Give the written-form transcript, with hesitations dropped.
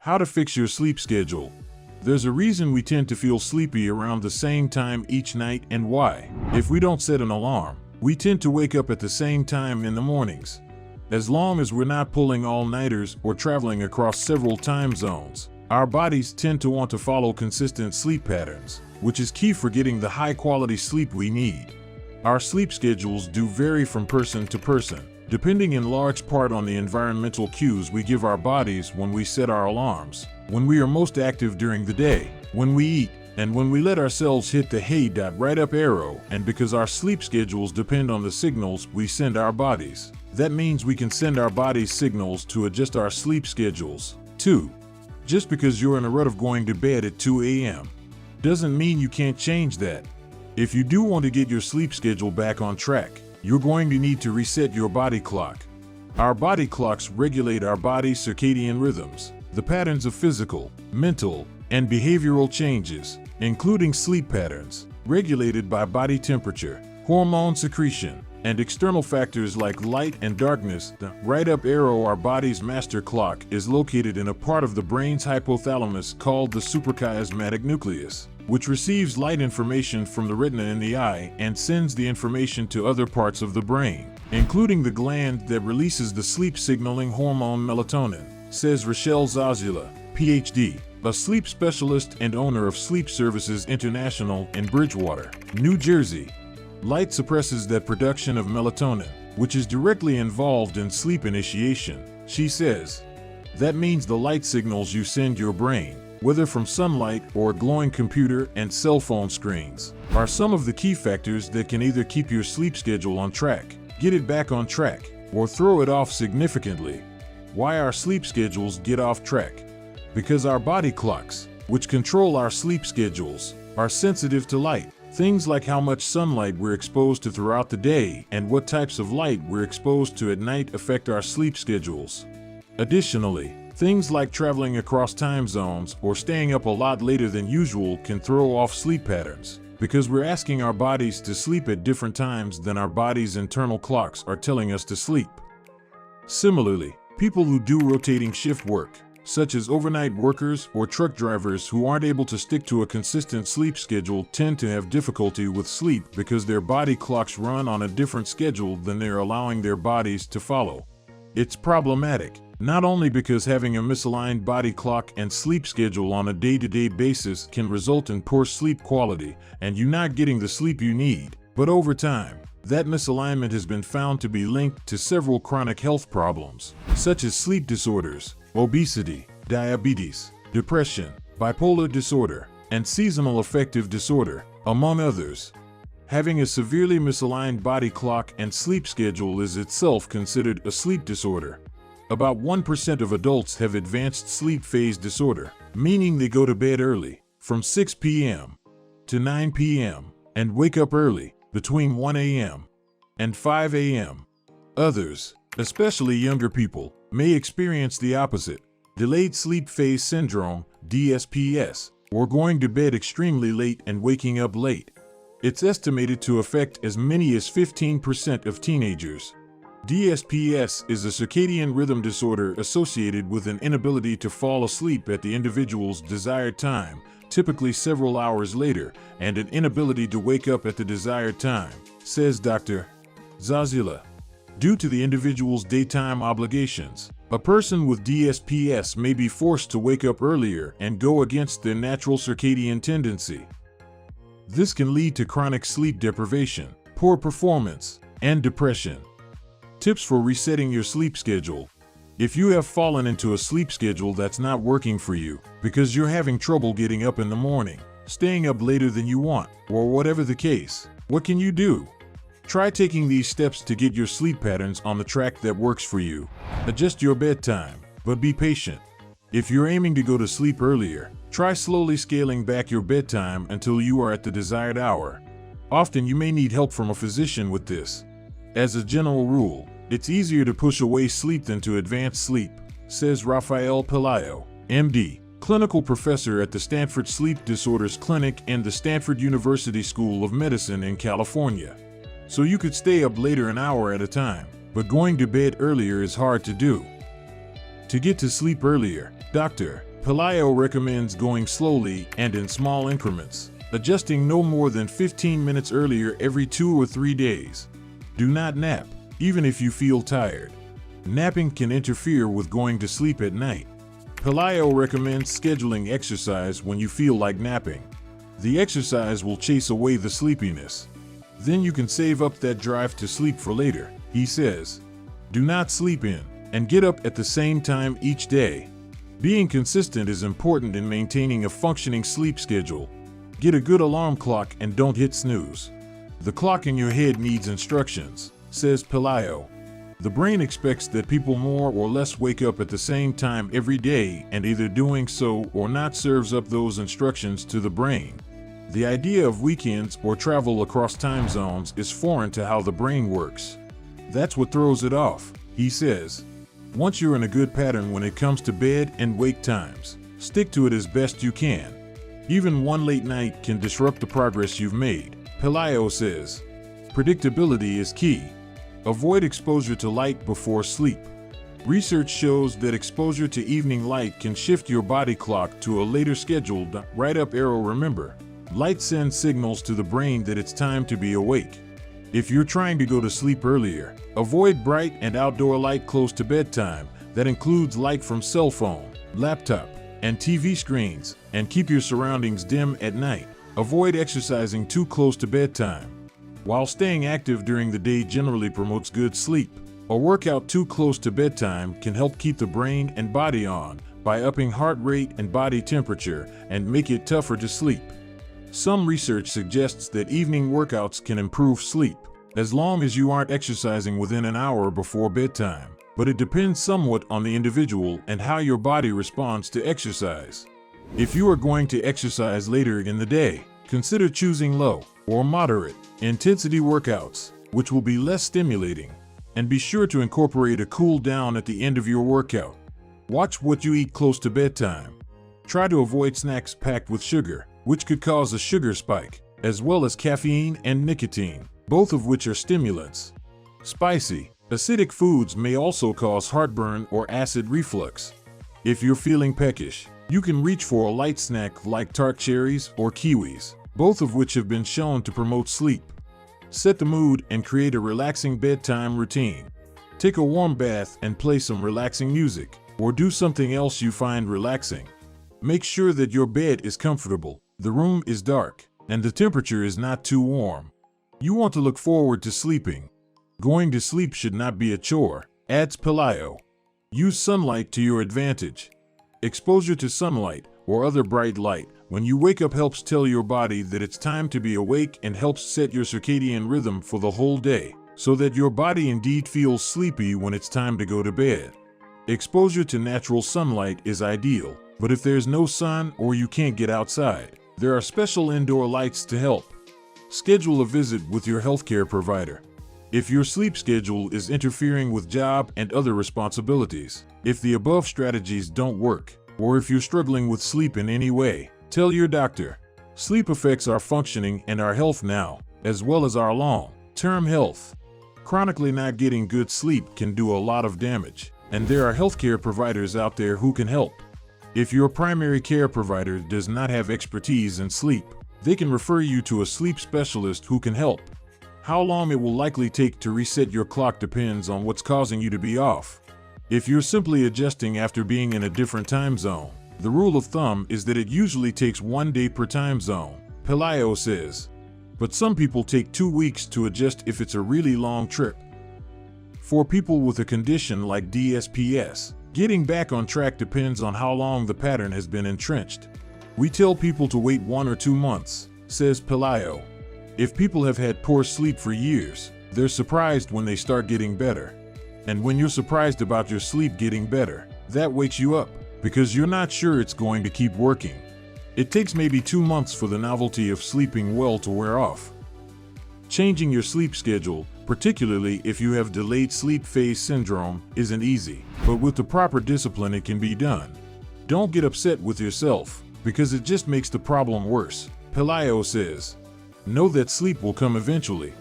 How to fix your sleep schedule. There's a reason we tend to feel sleepy around the same time each night and why. If we don't set an alarm, we tend to wake up at the same time in the mornings. As long as we're not pulling all-nighters or traveling across several time zones, our bodies tend to want to follow consistent sleep patterns, which is key for getting the high-quality sleep we need. Our sleep schedules do vary from person to person, depending in large part on the environmental cues we give our bodies when we set our alarms, when we are most active during the day, when we eat, and when we let ourselves hit the hey right up arrow, and because our sleep schedules depend on the signals we send our bodies. That means we can send our bodies signals to adjust our sleep schedules. 2. Just because you're in a rut of going to bed at 2 a.m. doesn't mean you can't change that. If you do want to get your sleep schedule back on track, you're going to need to reset your body clock. Our body clocks regulate our body's circadian rhythms, the patterns of physical, mental, and behavioral changes, including sleep patterns, regulated by body temperature, hormone secretion, and external factors like light and darkness. The right up arrow, our body's master clock, is located in a part of the brain's hypothalamus called the suprachiasmatic nucleus, which receives light information from the retina in the eye and sends the information to other parts of the brain, including the gland that releases the sleep-signaling hormone melatonin, says Rochelle Zazula, Ph.D., a sleep specialist and owner of Sleep Services International in Bridgewater, New Jersey. Light suppresses that production of melatonin, which is directly involved in sleep initiation, she says. That means the light signals you send your brain, whether from sunlight or a glowing computer and cell phone screens, are some of the key factors that can either keep your sleep schedule on track, get it back on track, or throw it off significantly. Why our sleep schedules get off track? Because our body clocks, which control our sleep schedules, are sensitive to light. Things like how much sunlight we're exposed to throughout the day and what types of light we're exposed to at night affect our sleep schedules. Additionally, things like traveling across time zones or staying up a lot later than usual can throw off sleep patterns, because we're asking our bodies to sleep at different times than our body's internal clocks are telling us to sleep. Similarly, people who do rotating shift work, such as overnight workers or truck drivers who aren't able to stick to a consistent sleep schedule, tend to have difficulty with sleep because their body clocks run on a different schedule than they're allowing their bodies to follow. It's problematic, not only because having a misaligned body clock and sleep schedule on a day-to-day basis can result in poor sleep quality and you not getting the sleep you need, but over time, that misalignment has been found to be linked to several chronic health problems, such as sleep disorders, obesity, diabetes, depression, bipolar disorder, and seasonal affective disorder, among others. Having a severely misaligned body clock and sleep schedule is itself considered a sleep disorder. About 1% of adults have advanced sleep phase disorder, meaning they go to bed early, from 6 p.m. to 9 p.m., and wake up early, between 1 a.m. and 5 a.m. Others, especially younger people, may experience the opposite, delayed sleep phase syndrome, DSPS, or going to bed extremely late and waking up late. It's estimated to affect as many as 15% of teenagers. DSPS is a circadian rhythm disorder associated with an inability to fall asleep at the individual's desired time, typically several hours later, and an inability to wake up at the desired time, says Dr. Zazula. Due to the individual's daytime obligations, a person with DSPS may be forced to wake up earlier and go against their natural circadian tendency. This can lead to chronic sleep deprivation, poor performance, and depression. Tips for resetting your sleep schedule. If you have fallen into a sleep schedule that's not working for you because you're having trouble getting up in the morning, staying up later than you want, or whatever the case, what can you do? Try taking these steps to get your sleep patterns on the track that works for you. Adjust your bedtime, but be patient. If you're aiming to go to sleep earlier, try slowly scaling back your bedtime until you are at the desired hour. Often you may need help from a physician with this. As a general rule, it's easier to push away sleep than to advance sleep, says Rafael Pelayo, MD, clinical professor at the Stanford Sleep Disorders Clinic and the Stanford University School of Medicine in California. So you could stay up later an hour at a time, but going to bed earlier is hard to do. To get to sleep earlier, Dr. Pelayo recommends going slowly and in small increments, adjusting no more than 15 minutes earlier every 2 or 3 days. Do not nap, even if you feel tired. Napping can interfere with going to sleep at night. Pelayo recommends scheduling exercise when you feel like napping. The exercise will chase away the sleepiness. Then you can save up that drive to sleep for later, he says. Do not sleep in and get up at the same time each day. Being consistent is important in maintaining a functioning sleep schedule. Get a good alarm clock and don't hit snooze. The clock in your head needs instructions, says Pelayo. The brain expects that people more or less wake up at the same time every day, and either doing so or not serves up those instructions to the brain. The idea of weekends or travel across time zones is foreign to how the brain works. That's what throws it off, he says. Once you're in a good pattern when it comes to bed and wake times, stick to it as best you can. Even one late night can disrupt the progress you've made, Pelayo says. Predictability is key. Avoid exposure to light before sleep. Research shows that exposure to evening light can shift your body clock to a later scheduled right-up arrow. Remember, light sends signals to the brain that it's time to be awake. If you're trying to go to sleep earlier, avoid bright and outdoor light close to bedtime. That includes light from cell phone, laptop, and TV screens, and keep your surroundings dim at night. Avoid exercising too close to bedtime. While staying active during the day generally promotes good sleep, a workout too close to bedtime can help keep the brain and body on by upping heart rate and body temperature and make it tougher to sleep. Some research suggests that evening workouts can improve sleep, as long as you aren't exercising within an hour before bedtime. But it depends somewhat on the individual and how your body responds to exercise. If you are going to exercise later in the day, consider choosing low or moderate intensity workouts, which will be less stimulating. And be sure to incorporate a cool down at the end of your workout. Watch what you eat close to bedtime. Try to avoid snacks packed with sugar, which could cause a sugar spike, as well as caffeine and nicotine, both of which are stimulants. Spicy, acidic foods may also cause heartburn or acid reflux. If you're feeling peckish, you can reach for a light snack like tart cherries or kiwis, both of which have been shown to promote sleep. Set the mood and create a relaxing bedtime routine. Take a warm bath and play some relaxing music, or do something else you find relaxing. Make sure that your bed is comfortable, the room is dark, and the temperature is not too warm. You want to look forward to sleeping. Going to sleep should not be a chore, adds Pelayo. Use sunlight to your advantage. Exposure to sunlight or other bright light when you wake up helps tell your body that it's time to be awake and helps set your circadian rhythm for the whole day, so that your body indeed feels sleepy when it's time to go to bed. Exposure to natural sunlight is ideal, but if there's no sun or you can't get outside, there are special indoor lights to help. Schedule a visit with your healthcare provider. If your sleep schedule is interfering with job and other responsibilities, if the above strategies don't work, or if you're struggling with sleep in any way, tell your doctor. Sleep affects our functioning and our health now, as well as our long-term health. Chronically not getting good sleep can do a lot of damage, and there are healthcare providers out there who can help. If your primary care provider does not have expertise in sleep, they can refer you to a sleep specialist who can help. How long it will likely take to reset your clock depends on what's causing you to be off. If you're simply adjusting after being in a different time zone, the rule of thumb is that it usually takes 1 day per time zone, Pelayo says. But some people take 2 weeks to adjust if it's a really long trip. For people with a condition like DSPS, getting back on track depends on how long the pattern has been entrenched. We tell people to wait 1 or 2 months, says Pelayo. If people have had poor sleep for years, they're surprised when they start getting better. And when you're surprised about your sleep getting better, that wakes you up, because you're not sure it's going to keep working. It takes maybe 2 months for the novelty of sleeping well to wear off. Changing your sleep schedule, particularly if you have delayed sleep phase syndrome, isn't easy, but with the proper discipline it can be done. Don't get upset with yourself, because it just makes the problem worse, Pelayo says. Know that sleep will come eventually.